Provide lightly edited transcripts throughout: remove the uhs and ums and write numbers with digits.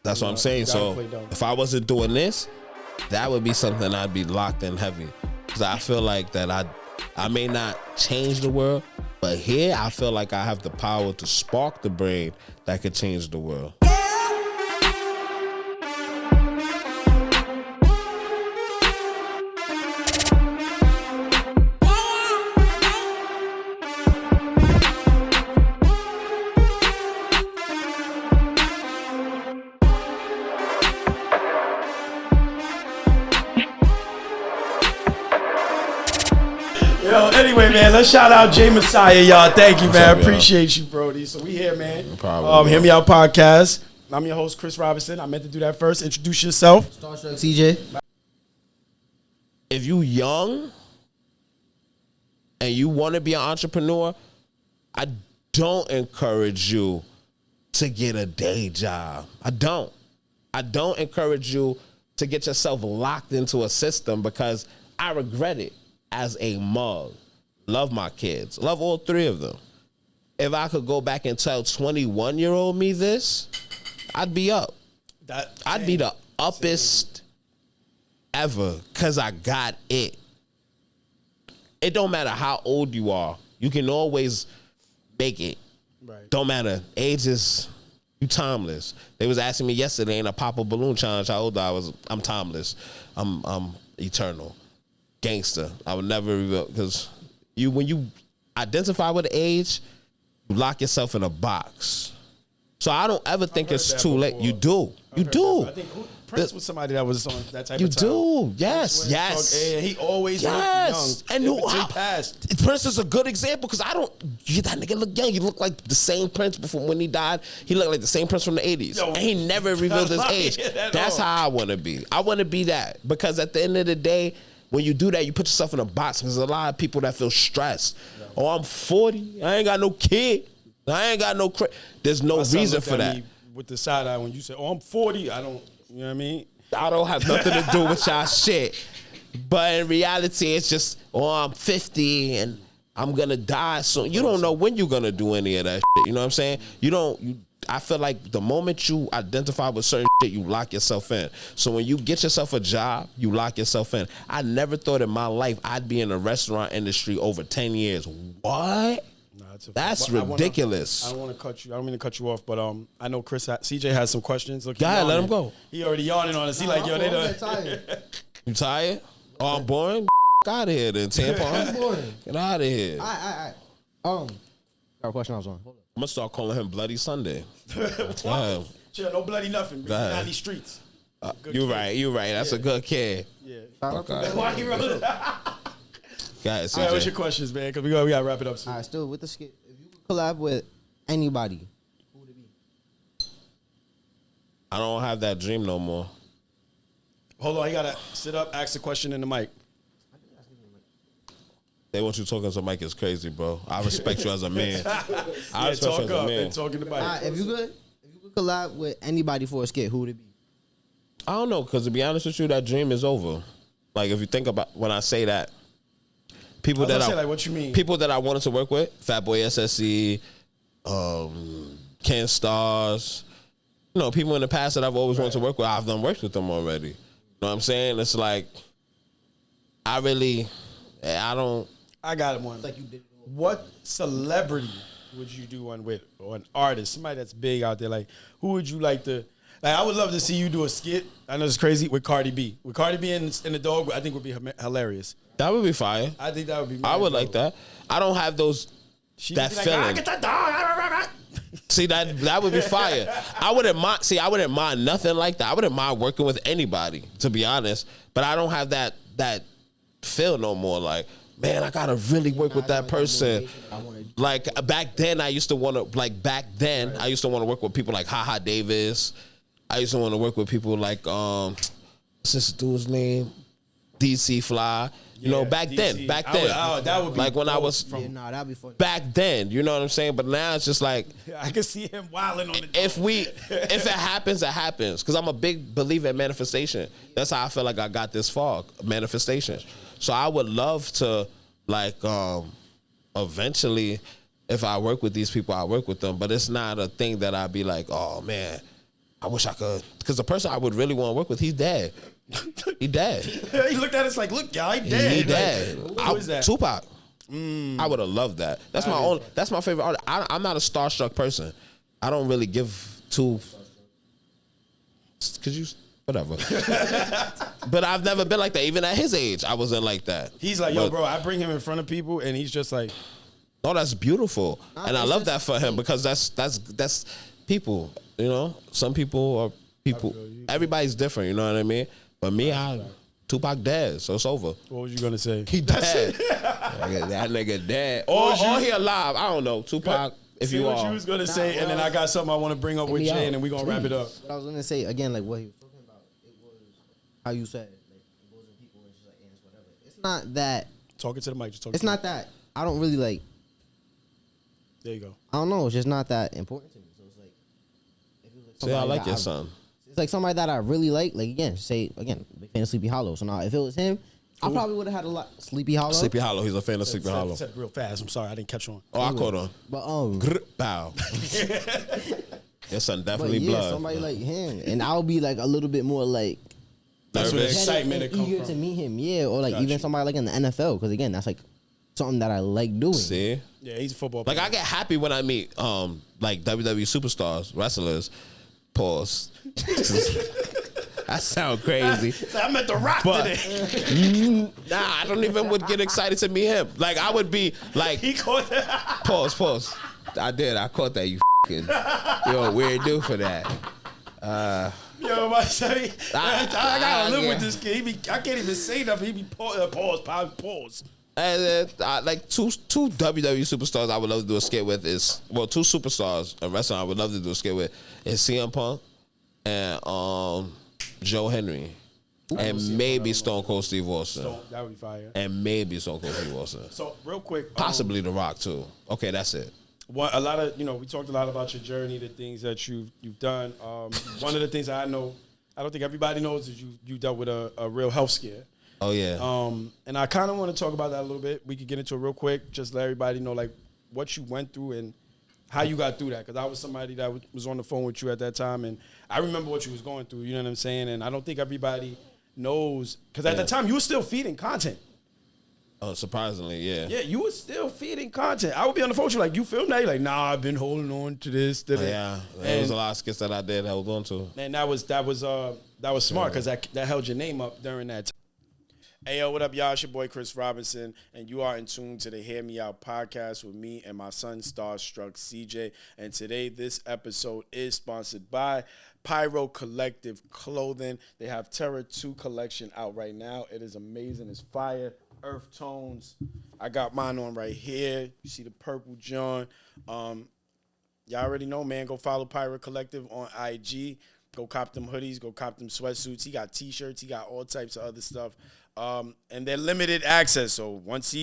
That's what I'm saying. So if I wasn't doing this, that would be something I'd be locked in heavy. Because I feel like that I may not change the world, but here I feel like I have the power to spark the brain that could change the world. Yo, anyway, man, let's shout out Jay Massiah, y'all. Thank you, What's man. up, Appreciate you, Brody. So we here, man. No problem, Hear Me Out podcast. I'm your host, Chris Robinson. I meant to do that first. Introduce yourself. Starstruck CJ. If you young and you want to be an entrepreneur, I don't encourage you to get a day job. I don't encourage you to get yourself locked into a system because I regret it as a mug. Love my kids. Love all three of them. If I could go back and tell 21-year-old me this, I'd be up. I'd be the uppest ever because I got it. It don't matter how old you are. You can always make it. Right. Don't matter. Age is, you timeless. They was asking me yesterday in a pop a balloon challenge how old I was. I'm timeless. I'm eternal. Gangster. I would never reveal because when you identify with age, you lock yourself in a box. So I don't ever think it's too late. You do. You do. I think Prince was somebody that was on that type You of time. do. Yes. And he always looked young. And who passed. Prince is a good example because that nigga look young. He looked like the same Prince before when he died. He looked like the same Prince from the 80s. Yo, and he never revealed his age. That's how I want to be. I want to be that because at the end of the day, when you do that, you put yourself in a box. There's a lot of people that feel stressed. Yeah. Oh, I'm 40. I ain't got no kid. I ain't got no There's no reason for that. With the side eye when you say, "Oh, I'm 40," I don't. You know what I mean? I don't have nothing to do with y'all shit. But in reality, it's just, oh, I'm 50 and I'm gonna die soon. You don't know when you're gonna do any of that shit. You know what I'm saying? I feel like the moment you identify with certain shit, you lock yourself in. So when you get yourself a job, you lock yourself in. I never thought in my life I'd be in the restaurant industry over 10 years. What? That's ridiculous. I don't want to cut you. I don't mean to cut you off, but I know CJ has some questions. Look, God, let him go. He already yawning on us. He like, yo, they done. Tired. You tired? Oh, I'm boring? Out of here then, Tampa. I'm boring. Get out of here. All right. Got a question I was on. Hold on. I'm going to start calling him Bloody Sunday. Chill, no bloody nothing. Bring down these streets. You right. That's a good kid. Yeah. Okay. Why he wrote it? Guys, all right, what's your questions, man? Because we got to wrap it up soon. All right, still with the skit. If you could collab with anybody, who would it be? I don't have that dream no more. Hold on, you got to sit up, ask the question in the mic. They want you talking to Mike is crazy, bro. I respect you as a man. I respect talk you as a up man. and talk in the mic. All right, if you could collab with anybody for a skit, who would it be? I don't know, because to be honest with you, that dream is over. Like, if you think about when I say that, people what you mean? People that I wanted to work with, Fatboy SSE, Ken Stars, people in the past that I've always wanted to work with, I've done worked with them already. You know what I'm saying? It's like, I got it one. Like you did. What celebrity would you do one with, or an artist, somebody that's big out there? Like, who would you like to? Like, I would love to see you do a skit. I know it's crazy with Cardi B. With Cardi B in the dog, I think would be hilarious. That would be fire. I think that would be. I would like that. I don't have that feeling. Get that dog. See, that would be fire. I wouldn't mind nothing like that. I wouldn't mind working with anybody, to be honest. But I don't have that feel no more. Like, man, I gotta really work with that person. Like back then, I used to want to work with people like HaHa Davis. I used to want to work with people like what's this dude's name? DC Fly. Back DC. then. That would be like when I was that'd be funny. back then. You know what I'm saying? But now it's just like I can see him wilding on the. If it happens, it happens. Because I'm a big believer in manifestation. That's how I feel like I got this far. Manifestation. So I would love to eventually, if I work with these people, I work with them. But it's not a thing that I'd be like, oh man, I wish I could. Because the person I would really want to work with, he's dead. He dead. He looked at us like, look, y'all, he dead. He dead. Who is that? Tupac. I would have loved that. That's my own. That's my favorite artist. I'm not a starstruck person. I don't really give two. Cause you, whatever. But I've never been like that. Even at his age, I wasn't like that. He's like, yo, bro, I bring him in front of people, and he's just like, no, that's beautiful, and I love that for him because that's people. You know, some people are people. Everybody's different. You know what I mean? But me, Tupac dead, so it's over. What was you gonna say? He dead. That nigga dead. Or he alive. I don't know. Tupac, if you what are. you was gonna say, and then I got something I want to bring up with Jay, and then we gonna wrap it up. What I was gonna say again, like what he was talking about, it was how you said, like it goes in people and just like ants, whatever. It's not that. Talking to the mic. Just talking. It's not that. I don't really like. There you go. I don't know. It's just not that important to me. So it's like. If it was like See, I like that your son. It's like somebody that I really like again, big fan of Sleepy Hollow. So now if it was him, I probably would have had a lot. Sleepy Hollow. Sleepy Hollow. He's a fan of Sleepy Hollow. Said it real fast. I'm sorry, I didn't catch on. Oh, I caught on. But Grr, bow. Your son definitely but yeah, blood. somebody like him, and I'll be like a little bit more like. That's where the Nervous. excitement and that come eager from. to meet him, yeah, or like Got even you. somebody like in the NFL, because again, that's like something that I like doing. See? Yeah, he's a football Like player. I get happy when I meet like WWE superstars, wrestlers. Pause. That sound crazy. I'm at the Rock But today. nah, I don't even would get excited to meet him. Like I would be like He caught that. pause. I did. I caught that. You fucking. You're a weird dude for that. Yo, my son, I gotta live yeah. with this kid. I can't even say nothing. He be pause. And like two WWE superstars I would love to do a skit with is two superstars in wrestling I would love to do a skit with is CM Punk and Joe Henry and maybe Stone Cold Steve Austin So that would be fire. and maybe Stone Cold Steve Austin, So real quick, possibly The Rock too. Okay, that's it. a lot of we talked a lot about your journey, the things that you've done. One of the things I know, I don't think everybody knows, is you dealt with a real health scare. Oh yeah. And I kind of want to talk about that a little bit. We could get into it real quick, just let everybody know like what you went through and how you got through that. Because I was somebody that was on the phone with you at that time, and I remember what you was going through. You know what I'm saying? And I don't think everybody knows, because at the time you were still feeding content. Oh, surprisingly, yeah. Yeah, you were still feeding content. I would be on the phone with you like, you filmed that? You're like, nah, I've been holding on to this. Oh, yeah, there was a lot of skits that I did that I was on to. And that was smart, because that held your name up during that time. Hey, yo, what up, y'all? It's your boy, Chris Robinson, and you are in tune to the Hear Me Out podcast with me and my son, Starstruck CJ. And today, this episode is sponsored by Pyro Collective Clothing. They have Terror 2 collection out right now. It is amazing. It's fire, earth tones. I got mine on right here. You see the purple John. Y'all already know, man. Go follow Pyro Collective on IG. Go cop them hoodies. Go cop them sweatsuits. He got T-shirts. He got all types of other stuff. And they're limited access. So once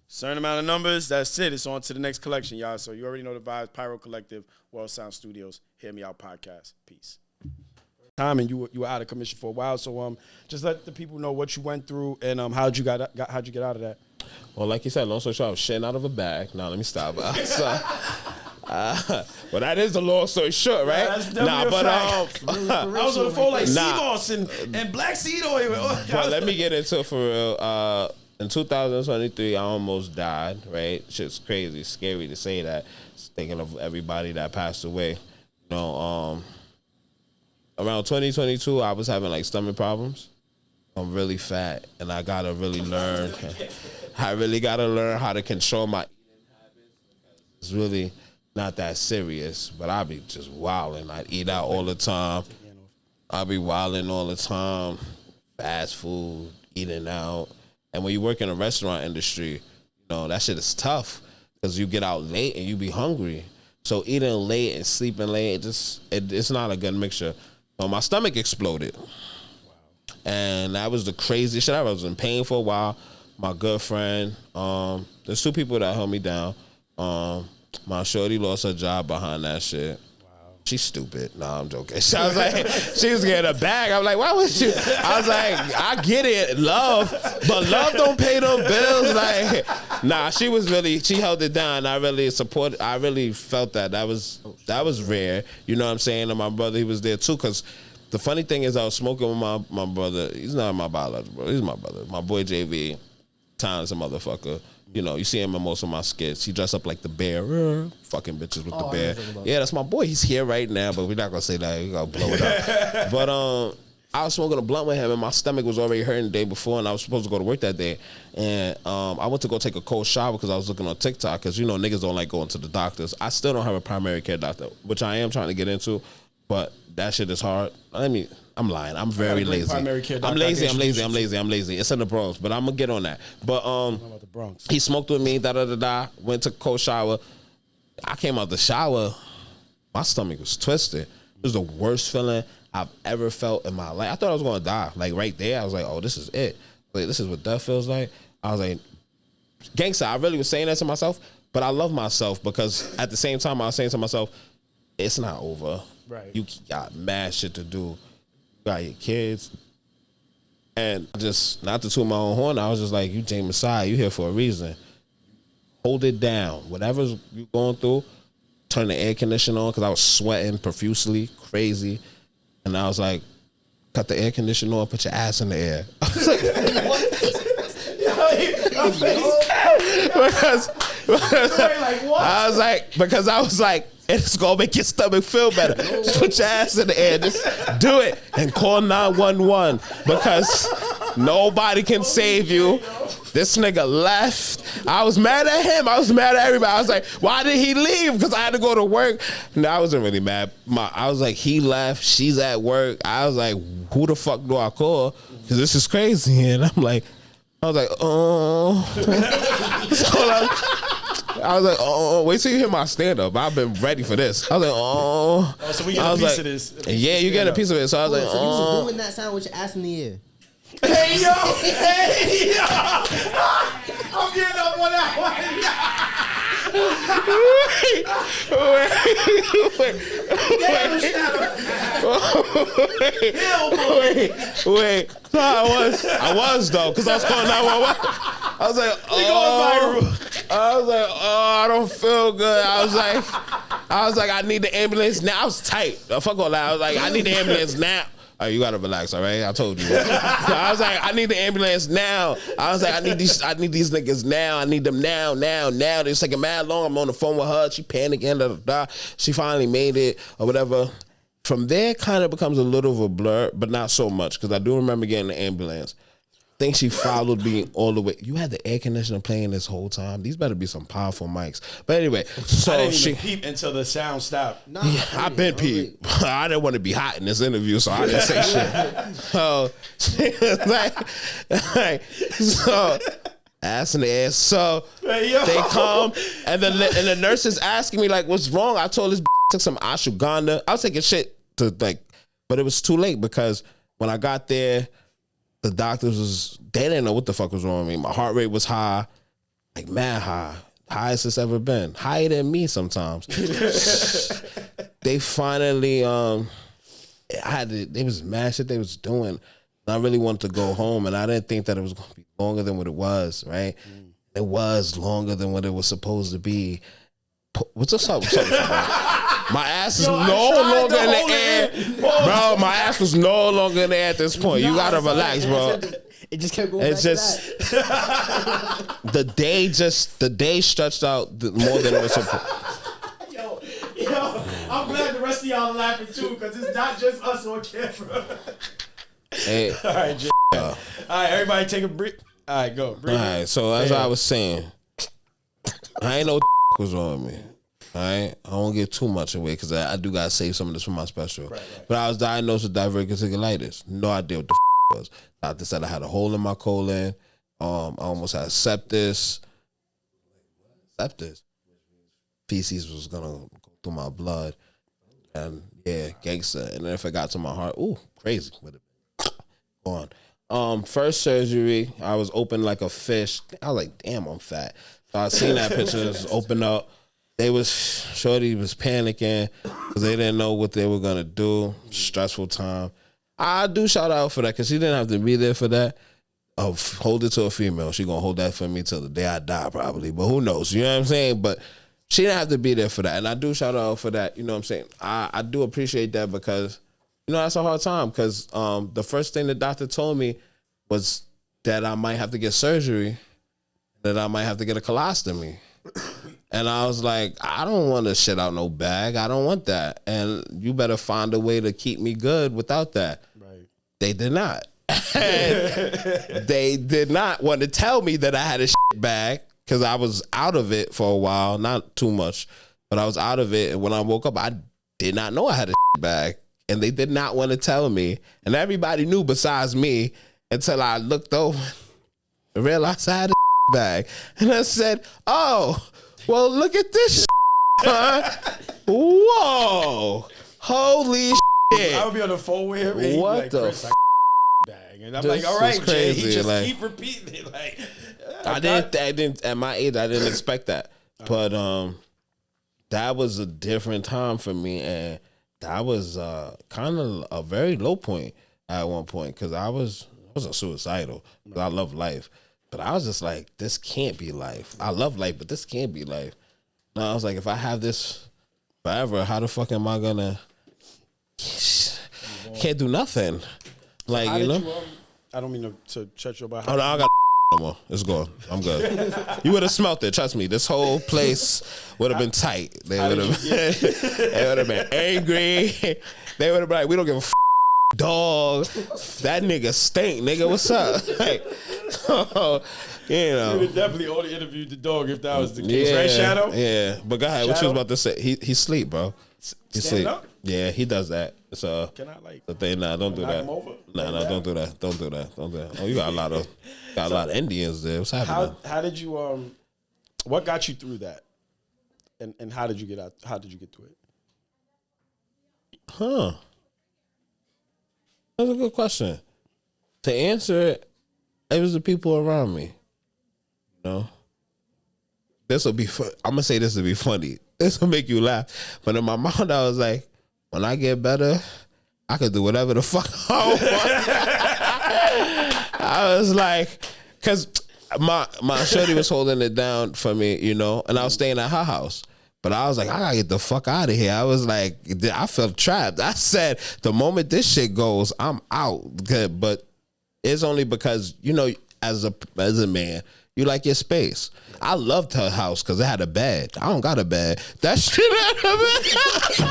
certain amount of numbers, that's it. It's on to the next collection, y'all. So you already know the vibes. Pyro Collective, World Sound Studios, Hear Me Out podcast. Peace. Time, and you were out of commission for a while. So just let the people know what you went through and how'd you get out of that. Well, like you said, long story short, I was shitting out of a bag. Now let me stop. Well, that is the long story short, right? Yeah, that's definitely a fact. I was on the phone like sea moss and black seed oil. But let me get into it for real. In 2023, I almost died, right? Shit's crazy, scary to say that. Just thinking of everybody that passed away. You know, around 2022, I was having like stomach problems. I'm really fat, and I gotta really learn. I really gotta learn how to control my eating habits. It's really not that serious, but I be just wilding. I eat out all the time. I be wilding all the time. Fast food, eating out. And when you work in a restaurant industry, you know, that shit is tough because you get out late and you be hungry. So eating late and sleeping late, it's not a good mixture. My stomach exploded. Wow. And that was the craziest shit. I was in pain for a while. My good friend, there's two people that held me down. My shorty lost her job behind that shit. She's stupid. Nah, I'm joking. I was like, she was getting a bag. I'm like, why would you? I was like, I get it, love, but love don't pay them bills. Like, Nah, she held it down. I really felt that was rare. You know what I'm saying? And my brother, he was there too. Cause the funny thing is, I was smoking with my brother. He's not my biological brother. He's my brother. My boy JV, talented motherfucker. You know, you see him in most of my skits. He dressed up like the bear, fucking bitches with the bear. Yeah, that's my boy. He's here right now, but we're not gonna say that. We gotta blow it up. But I was smoking a blunt with him, and my stomach was already hurting the day before, and I was supposed to go to work that day. And I went to go take a cold shower because I was looking on TikTok, because, you know, niggas don't like going to the doctors. I still don't have a primary care doctor, which I am trying to get into, but that shit is hard. I'm lying. I'm very lazy. I'm lazy. It's in the Bronx, but I'm going to get on that. But about the Bronx? He smoked with me, went to a cold shower. I came out the shower, my stomach was twisted. It was the worst feeling I've ever felt in my life. I thought I was going to die. Like, right there, I was like, oh, this is it. Like, this is what death feels like. I was like, gangsta, I really was saying that to myself, but I love myself, because at the same time I was saying to myself, it's not over. Right. You got mad shit to do. You got your kids. And just, not to toot my own horn, I was just like, you Massiah, you here for a reason. Hold it down. Whatever's you going through, turn the air conditioner on, because I was sweating profusely, crazy. And I was like, cut the air conditioner on, put your ass in the air. I was like, what? Because I was like, it's gonna make your stomach feel better. Just put your ass in the air, just do it, and call 911, because nobody can save you. This nigga left. I was mad at him. I was mad at everybody. I was like, why did he leave? Because I had to go to work. No, I wasn't really mad. I was like, he left. She's at work. I was like, who the fuck do I call? Because this is crazy. And I was like, oh. I was like, oh, wait till you hear my stand-up. I've been ready for this. I was like, oh. So we get a piece of this. Yeah, you get a piece of it. So I was like, so you was doing that sound with your ass in the air. Hey, yo! Hey, yo! I'm getting up on that one. Wait. No, I was though, because I was calling 911. I was like, oh, I don't feel good. I was like, I need the ambulance now. I was tight. Fuck all that. I was like, I need the ambulance now. Oh, you gotta relax, all right? I told you. So I was like, I need the ambulance now. I was like, I need these niggas now. I need them now. It's taking mad long. I'm on the phone with her. She panicking. She finally made it or whatever. From there, kind of becomes a little of a blur, but not so much, because I do remember getting the ambulance. I think she followed me all the way. You had the air conditioner playing this whole time. These better be some powerful mics. But anyway, so I didn't even peep until the sound stopped. Nah, yeah, I've been peep. I didn't want to be hot in this interview, so I didn't say shit. So she was like, so ass in the ass. So they come, and the nurse is asking me like, what's wrong? I told this I took some ashwagandha. I was taking shit to like, but it was too late, because when I got there, the doctors they didn't know what the fuck was wrong with me. My heart rate was high, like mad high. Highest it's ever been. Higher than me sometimes. They finally, there was mad shit they was doing. And I really wanted to go home, and I didn't think that it was going to be longer than what it was, right? It was longer than what it was supposed to be. What's up? My ass is no longer in the air. Bro, my ass was no longer in the air at this point. You gotta relax, bro. It just kept going back to that. the day stretched out more than it was supposed. Yo, I'm glad the rest of y'all are laughing too, because it's not just us on camera. Hey, all right, all right, everybody take a breath. All right, go. Breathe. All right, so as I was saying, I ain't know what was wrong with me. All right, I won't give too much away, because I do gotta save some of this for my special. Right. But I was diagnosed with diverticulitis. No idea what the was. Doctor said I had a hole in my colon. I almost had sepsis. Feces was gonna go through my blood, and yeah, gangster. And then if it got to my heart, ooh, crazy with it. Gone. First surgery, I was open like a fish. I was like, damn, I'm fat. So I seen that picture just open up. Shorty was panicking because they didn't know what they were gonna do. Stressful time. I do shout out for that, because she didn't have to be there for that. hold it to a female. She gonna hold that for me till the day I die, probably. But who knows? You know what I'm saying? But she didn't have to be there for that, and I do shout her out for that. You know what I'm saying? I do appreciate that because that's a hard time. Because the first thing the doctor told me was that I might have to get surgery, that I might have to get a colostomy. And I was like, I don't want to shit out no bag. I don't want that. And you better find a way to keep me good without that. Right. They did not. They did not want to tell me that I had a shit bag because I was out of it for a while. Not too much, but I was out of it. And when I woke up, I did not know I had a shit bag. And they did not want to tell me. And everybody knew besides me until I looked over and realized I had a shit bag. And I said, oh, well, look at this huh? Whoa. Holy shit. I would be on the phone with him. And what like, the Chris, bag. And I'm this like, all right, Jay. crazy. He just like, keep repeating it. Like, I didn't, at my age, I didn't expect that. But that was a different time for me. And that was kind of a very low point at one point because I wasn't suicidal. I love life. But I was just like, this can't be life. I love life, but this can't be life. And I was like, if I have this forever, how the fuck am I gonna? Can't do nothing. Like, you know. I don't mean to shut you up. Oh, no, I got no more. It's gone. I'm good. You would have smelt it. Trust me. This whole place would have been tight. They would have been angry. They would have been like, we don't give a dog. That nigga stink, nigga. What's up? Like, you know. You would definitely only interviewed the dog if that was the case, right, Shadow? Yeah. But go ahead. What you was about to say? He sleep, bro. He sleep. Up? Yeah, he does that. So can I like the thing? Nah, don't do that. Nah, don't do that. Don't do that. Don't do that. Oh, you got a lot of Indians there. What's happening? How did you what got you through that? And how did you get out? How did you get through it? Huh. That's a good question. To answer it, it was the people around me. You know? This will be fun. I'm gonna say this to be funny. This will make you laugh. But in my mind, I was like, when I get better, I could do whatever the fuck I want. I was like, because my shorty was holding it down for me, you know, and I was staying at her house. But I was like, I gotta get the fuck out of here. I was like, I felt trapped. I said, the moment this shit goes, I'm out. But it's only because, you know, as a man, you like your space. I loved her house because it had a bed. I don't got a bed. That shit had a bed.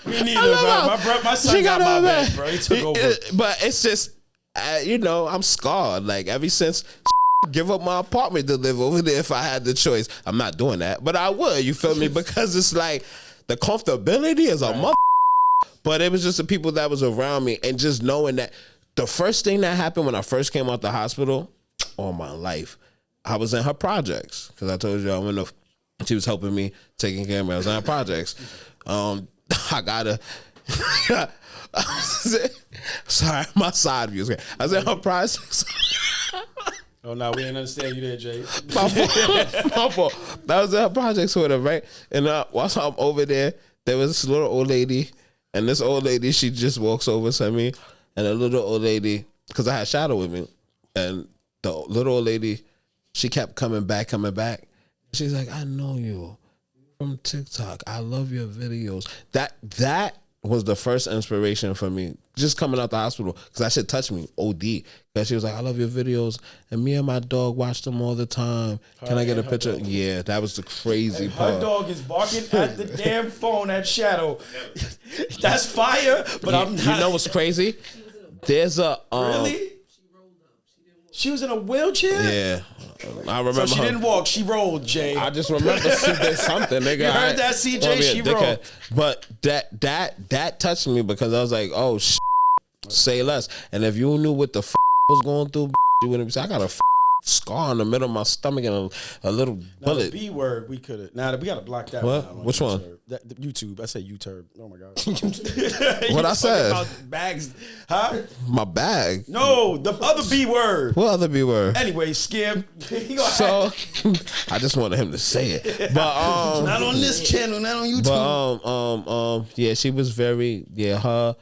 Me neither, my son got my bed, bro. He took over. But it's just, you know, I'm scarred. Like, ever since give up my apartment to live over there if I had the choice. I'm not doing that, but I would, you feel me? Because it's like, the comfortability is a mother. But it was just the people that was around me and just knowing that the first thing that happened when I first came out the hospital, all my life, I was in her projects. Because I told you she was helping me, taking care of me. I was in her projects. I gotta. Sorry, my side view. I was in her projects. Oh no, we ain't understand you there, Jay. My fault. That was in her projects with her, right? And whilst I'm over there, there was this little old lady, and this old lady, she just walks over to me, and the little old lady, because I had Shadow with me, and the little old lady, she kept coming back. She's like, I know you from TikTok. I love your videos. That was the first inspiration for me, just coming out the hospital, because that shit touched me, OD. Because she was like, I love your videos, and me and my dog watch them all the time. Can I get a picture? Yeah, that was the crazy part. Her dog is barking at the damn phone at Shadow. That's fire, but I'm not. You know what's crazy? There's a... Really? She was in a wheelchair? Yeah. I remember. So she didn't walk, she rolled, Jay. I just remember she did something, nigga. You heard that, CJ? She rolled. But that touched me because I was like, oh, say less. And if you knew what the was going through, you wouldn't be saying, I got a scar in the middle of my stomach and a little bullet. The B word, we could have. Nah, we got to block that what? one. Which one? The YouTube. I said YouTube. Oh my God. What I said? About bags. Huh? My bag? No, the other B word. What other B word? Anyway, Skip. So, I just wanted him to say it. But not on this channel, not on YouTube. But yeah, she was very, her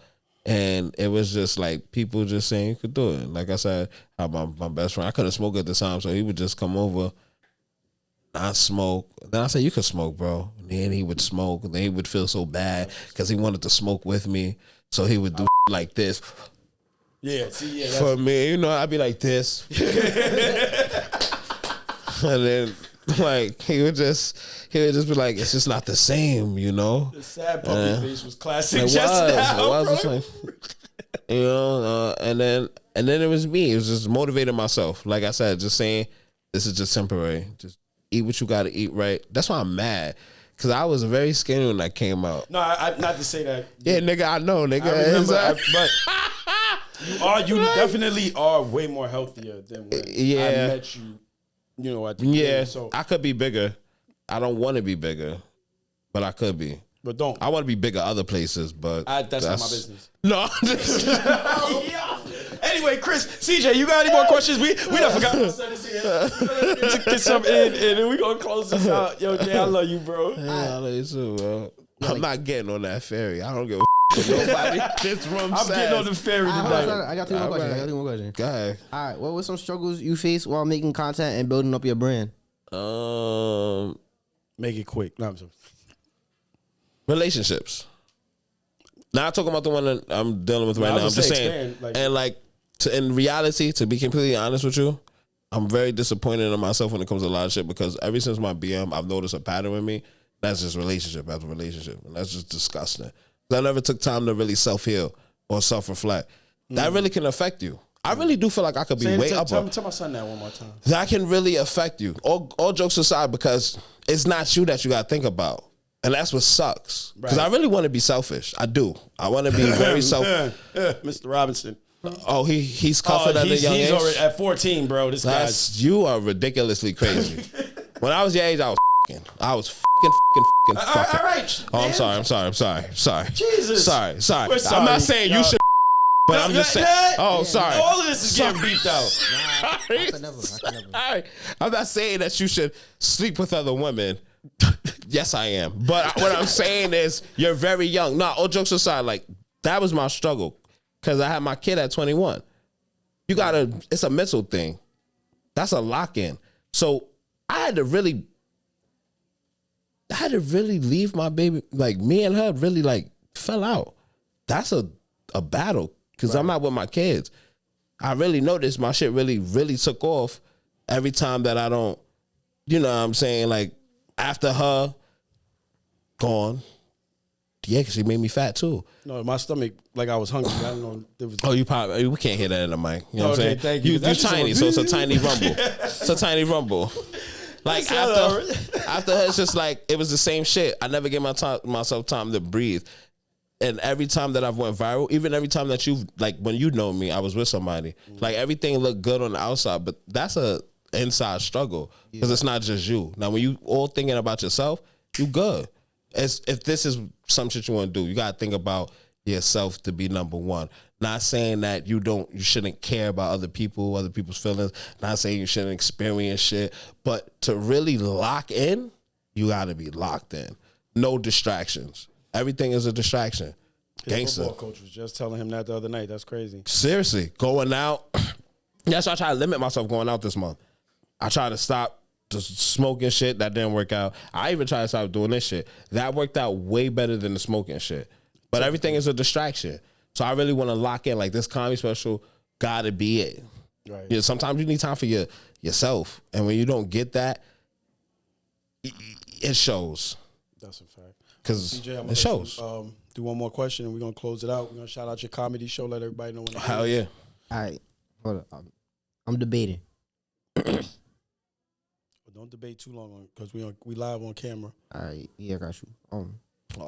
And it was just like people just saying you could do it. Like I said, how my best friend, I couldn't smoke at the time, so he would just come over, not smoke. Then I said, you could smoke, bro. And then he would smoke, and then he would feel so bad because he wanted to smoke with me. So he would do like this. Yeah, see, yeah. For me, you know, I'd be like this. And then like he would just be like, it's just not the same, you know. The sad puppy face was classic. It just was. now, It was bro. just like, you know, and then it was me. It was just motivating myself. Like I said, just saying this is just temporary. Just eat what you got to eat, right? That's why I'm mad, because I was very skinny when that came out. No, I not to say that. Yeah, nigga, I know, nigga. I remember, It's but you definitely are way more healthier than when Yeah. I met you. You know, at the yeah, beginning, so I could be bigger. I don't want to be bigger, but I could be. but don't. I want to be bigger other places, but That's not my business. No. Anyway, Chris, CJ, you got any more questions? We done forgot to set this here. We're gonna get some in, and then we gonna close this out. Yo, Jay, I love you, bro. Yeah, I love you too, bro. I'm not getting on that ferry. I don't give a f- nobody. This room I'm getting on the ferry tonight. I got two more questions. I got two more questions. Go ahead. All right. What were some struggles you faced while making content and building up your brand? Make it quick. No, I'm sorry. Relationships. Not talking about the one that I'm dealing with right I now. I'm was just gonna saying. say, expand, And like, in reality, to be completely honest with you, I'm very disappointed in myself when it comes to a lot of shit, because ever since my BM, I've noticed a pattern with me. That's just relationship after relationship. And that's just disgusting. I never took time to really self-heal or self-reflect. That really can affect you. I really do feel like I could be way up. Tell my son that one more time. That can really affect you. All jokes aside, because it's not you that you got to think about. And that's what sucks. Because I really want to be selfish. I do. I want to be very Mr. Robinson. Oh, he's cuffing at a young age? He's already at 14, bro. This guy's. You are ridiculously crazy. When I was your age, I was fucking. All right. Oh, I'm sorry. Jesus. Sorry. We're sorry, I'm not saying you should, but I'm just saying. Oh, sorry. All of this is getting beeped out. I could never. All right. I'm not saying that you should sleep with other women. Yes, I am. But what I'm saying is you're very young. No, all jokes aside, like, that was my struggle, because I had my kid at 21. It's a mental thing. That's a lock-in. So I had to really leave my baby. Like, me and her really, like, fell out. That's a battle, because I'm not with my kids. I really noticed my shit really, really took off every time that I don't, you know what I'm saying? Like, after her gone, yeah, because she made me fat too. No, my stomach, like I was hungry. I don't know. There was, Oh, we can't hear that in the mic. You know what I'm saying? Thank you. You're That's just tiny, a- so it's a tiny rumble. It's a tiny rumble. Like, after her, it's just like, it was the same shit. I never gave myself time to breathe. And every time that I've went viral, even every time that you've, like, when you know me, I was with somebody, like, everything looked good on the outside, but that's a inside struggle, because it's not just you. Now, when you all thinking about yourself, you good. If this is some shit you want to do, you got to think about yourself to be number one. Not saying that you shouldn't care about other people's feelings. Not saying you shouldn't experience shit, but to really lock in, you got to be locked in. No distractions. Everything is a distraction. his Gangster. football coach was just telling him that the other night. That's crazy. Seriously, going out. That's why I try to limit myself going out this month. I try to stop just smoking shit. That didn't work out. I even tried to stop doing this shit. That worked out way better than the smoking shit. But everything is a distraction. So I really want to lock in. Like, this comedy special gotta be it. Right. You know, sometimes you need time for yourself. And when you don't get that, it shows. That's a fact. Because CJ, I'm it shows. Do one more question and we're gonna close it out. We're gonna shout out your comedy show. Let everybody know when. Hell yeah. All right. Hold up. I'm debating. But don't debate too long on because we live on camera. All right. Yeah, I got you. Oh,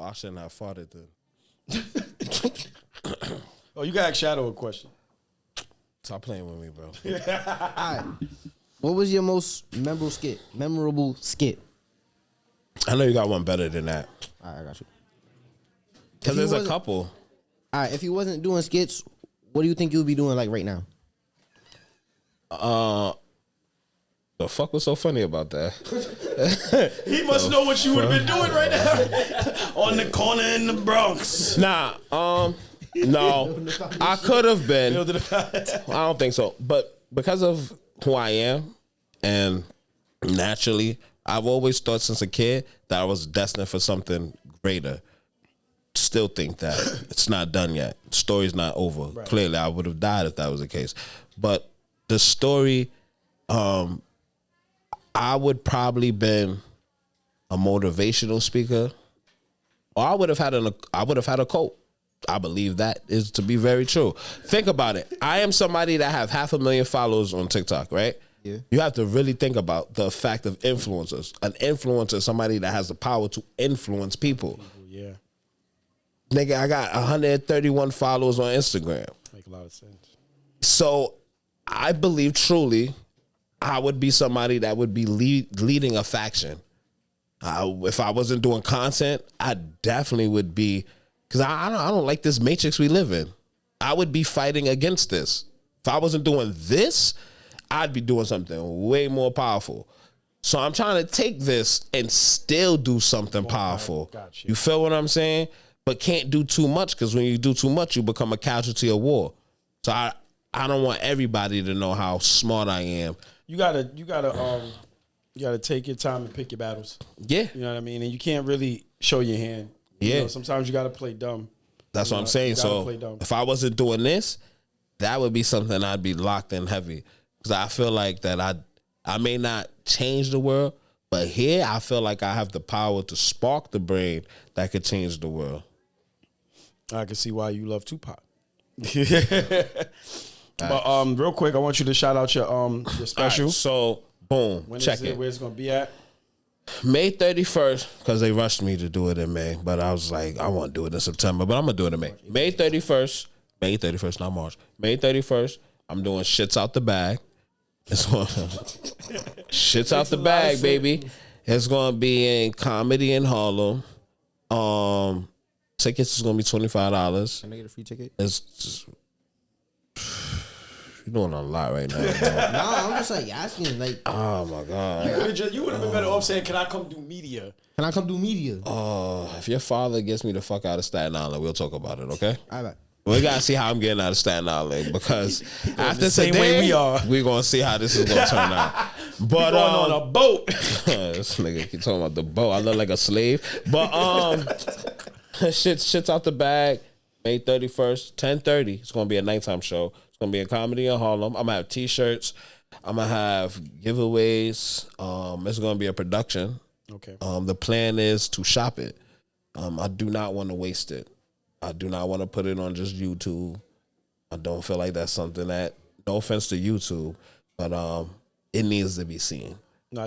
I shouldn't have farted then. Oh, you got Shadow a question. Stop playing with me, bro. All right. What was your most memorable skit? I know you got one better than that. All right, I got you. Because If you there's a wasn't- couple. All right. If you wasn't doing skits, what do you think you would be doing like right now? The fuck was so funny about that? He must know what you would have been doing right now on the corner in the Bronx. Nah, No, I could have been. Building a I don't think so. But because of who I am, and naturally, I've always thought since a kid that I was destined for something greater. Still think that it's not done yet. The story's not over. Right. Clearly, I would have died if that was the case. But the story, I would probably been a motivational speaker, or I would have had a quote. I believe that is to be very true. Think about it. I am somebody that have 500,000 followers on TikTok, right? Yeah. You have to really think about the fact of influencers. An influencer is somebody that has the power to influence people. Yeah. Nigga, I got 131 followers on Instagram. Make a lot of sense. So I believe truly I would be somebody that would be leading a faction. If I wasn't doing content, I definitely would be, because I don't like this matrix we live in. I would be fighting against this. If I wasn't doing this, I'd be doing something way more powerful. So I'm trying to take this and still do something powerful. Gotcha. You feel what I'm saying? But can't do too much, because when you do too much, you become a casualty of war. So I don't want everybody to know how smart I am. You gotta take your time and pick your battles. Yeah. You know what I mean? And you can't really show your hand. Yeah. You know, sometimes you gotta play dumb. That's what I'm saying. So if I wasn't doing this, that would be something I'd be locked in heavy. Because I feel like that I may not change the world, but here I feel like I have the power to spark the brain that could change the world. I can see why you love Tupac. But real quick, I want you to shout out your special. Right, so boom, check it. Where it's gonna be at? May 31st, because they rushed me to do it in May, but I was like, I want to do it in September, but I'm gonna do it in May. May 31st, not March. May 31st, I'm doing Shits Out the Bag. It's going Shits Out the Bag, baby. It's gonna be in Comedy in Harlem. Tickets is gonna be $25. Can I get a free ticket? It's just, you're doing a lot right now. No, I'm just like asking. Like, oh my god, you would have been better off saying, "Can I come do media?" Can I come do media? If your father gets me the fuck out of Staten Island, we'll talk about it. Okay. All right. We gotta see how I'm getting out of Staten Island, because after the same today, way we are, we're gonna see how this is gonna turn out. But going on a boat. This nigga keep talking about the boat. I look like a slave. But shit's out the bag. May 31st, 10:30. It's gonna be a nighttime show. It's gonna be a Comedy in Harlem. I'm gonna have T-shirts. I'm gonna have giveaways. It's gonna be a production. Okay. The plan is to shop it. I do not want to waste it. I do not want to put it on just YouTube. I don't feel like that's something that, no offense to YouTube, but it needs to be seen.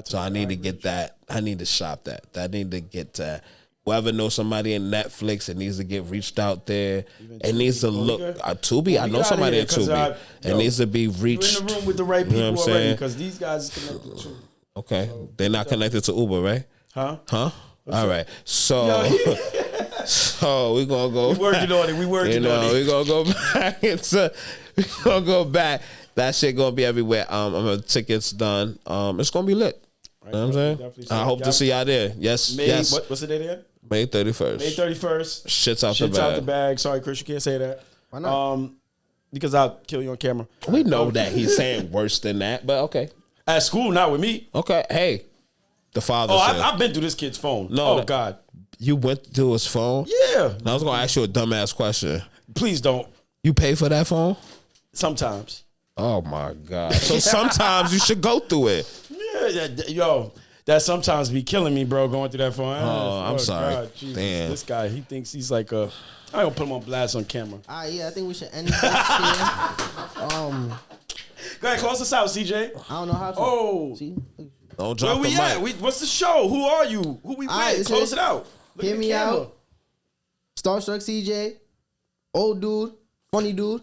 So I need to get that. I need to shop that. I need to get that. Whoever knows somebody in Netflix, it needs to get reached out there. It needs to look. Tubi, I know somebody in Tubi. It needs to be reached. You're in the room with the right people already, because these guys are connected too. Okay. They're not connected to Uber, right? Huh? All right. So... So we're gonna go. We working on it. We working on it. We're gonna go back. We're gonna go back. That shit gonna be everywhere. I'm gonna tickets done. It's gonna be lit. Right, you know what I'm saying? I hope to see y'all there. Yes. Yes. What's the date again? May 31st. May 31st. Shit's out the bag. Shit's out the bag. Sorry, Chris, you can't say that. Why not? Because I'll kill you on camera. We know that he's saying worse than that, but okay. At school, not with me. Okay. Hey, the father. I've been through this kid's phone. No. God. You went through his phone? Yeah. Now I was gonna ask you a dumbass question. Please don't. You pay for that phone? Sometimes. Oh my God. So sometimes you should go through it. Yeah, yo. That sometimes be killing me, bro, going through that phone. I'm sorry. God, damn. This guy, he thinks he's like a... I don't put him on blast on camera. Yeah, I think we should end this here. Go ahead, close us out, CJ. I don't know how to. Oh. See? Don't drop the mic. Where we at? What's the show? Who are you? Who we with? Close it out. Hear me out. Starstruck CJ. Old dude. Funny dude.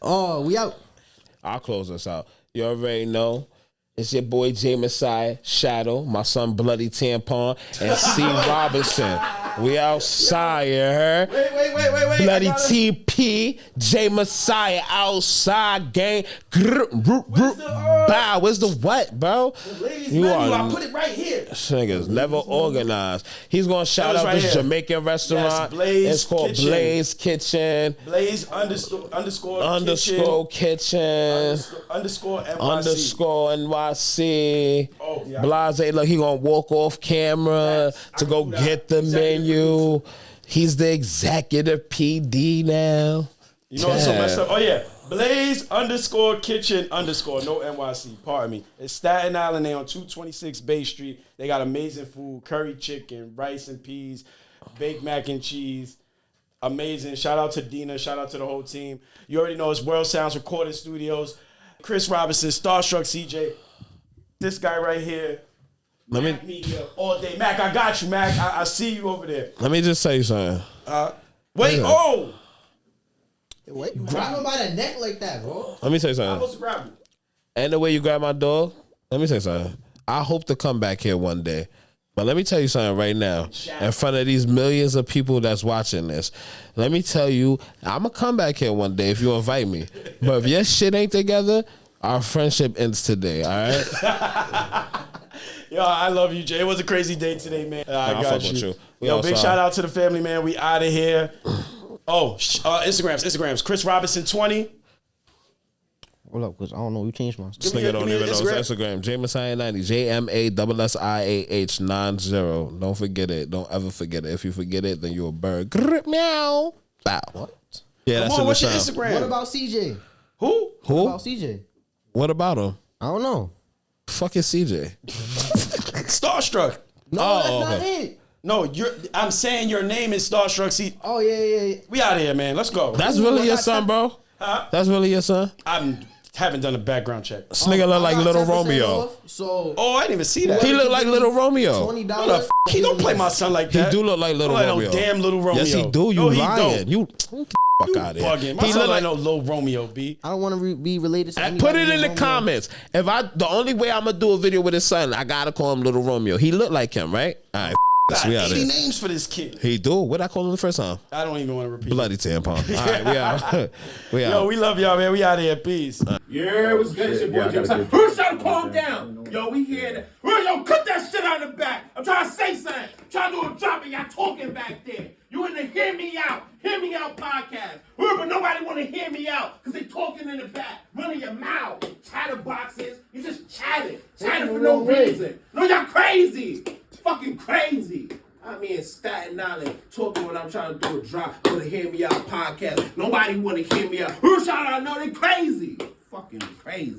Oh, we out. I'll close us out. You already know. It's your boy J Massiah, Shadow, my son Bloody Tampon, and C Robinson. We outside, you heard? Wait. Bloody TP, J Massiah outside gang. Bow, where's the what, bro? I put it right here. This nigga's never organized. He's gonna shout out this Jamaican restaurant. Blaze it's called Kitchen. Blaze Kitchen. Blaze underscore kitchen. Underscore NYC. Underscore NYC. Oh, yeah. Blase, look, he gonna walk off camera to go get the menu. He's the executive PD now. You know what's so messed up? Oh yeah, Blaze underscore kitchen underscore no NYC. Pardon me. It's Staten Island. They on 226 Bay Street. They got amazing food: curry chicken, rice and peas, baked mac and cheese. Amazing. Shout out to Dina. Shout out to the whole team. You already know it's World Sounds Recording Studios. Chris Robinson, Starstruck CJ. This guy right here. Mac Media all day. Mac, I got you, Mac. I see you over there. Let me just say something. Wait, oh! Wait, you grab him by the neck like that, bro. Let me say I'm something. supposed to grab you. And the way you grab my dog, let me say something. I hope to come back here one day. But let me tell you something right now. In front of these millions of people that's watching this, let me tell you, I'm going to come back here one day if you invite me. But if your shit ain't together, our friendship ends today, all right? Yo, I love you, Jay. It was a crazy day today, man. I got fuck you. with you. Yo, big shout out to the family, man. We out of here. Oh, Instagrams. Chris Robinson 20. Hold up, because I don't know. You changed mine. This nigga don't even know his Instagram. J Massiah 90. JMASSIAH 90. Don't forget it. Don't ever forget it. If you forget it, then you're a bird. Grr, meow. Bow. What? Yeah, Come that's on, what's your sound. Instagram? What about CJ? Who? What about CJ? What about him? I don't know. Fuck is CJ. Starstruck. No, that's not it. No, I'm saying your name is Starstruck. See, Oh, yeah. we out of here, man. Let's go. That's really your son, bro? Huh? That's really your son? I haven't done a background check. This nigga look like I got Little 10% Romeo. off, so Oh, I didn't even see that. He look like Little Romeo. $20. What the f- He don't play my son like He that. do look like Little Don't like Romeo. no damn Little Romeo. Yes, he do. You no, he lying. don't. You fuck out of here. Bugging. My He son look like like no Lil Romeo, B. I don't want to be related to Put anybody it in the named Romeo. comments. The only way I'm gonna do a video with his son, I gotta call him Little Romeo. He look like him, right? All right, Got we out 80 there. names for this kid. He do. What I call him the first time? I don't even want to repeat. Bloody tampon. All right, we out. We out. Yo, we love y'all, man. We out of here. Peace. Yeah, what's good? It's your boy Jim. Who's trying to calm down? Yo, we here. Yo, cut that shit out of the back. I'm trying to say something. I'm trying to do a drop and y'all talking back there. You in the Hear Me Out podcast. But nobody want to hear me out because they talking in the back. Running your mouth. Chatterboxes. You just chatting. Chatting for no reason. No, y'all crazy. Fucking crazy. I'm in Staten Island talking when I'm trying to do a drop for the Hear Me Out podcast. Nobody want to hear me out. Who shout out? No, they crazy. Fucking crazy.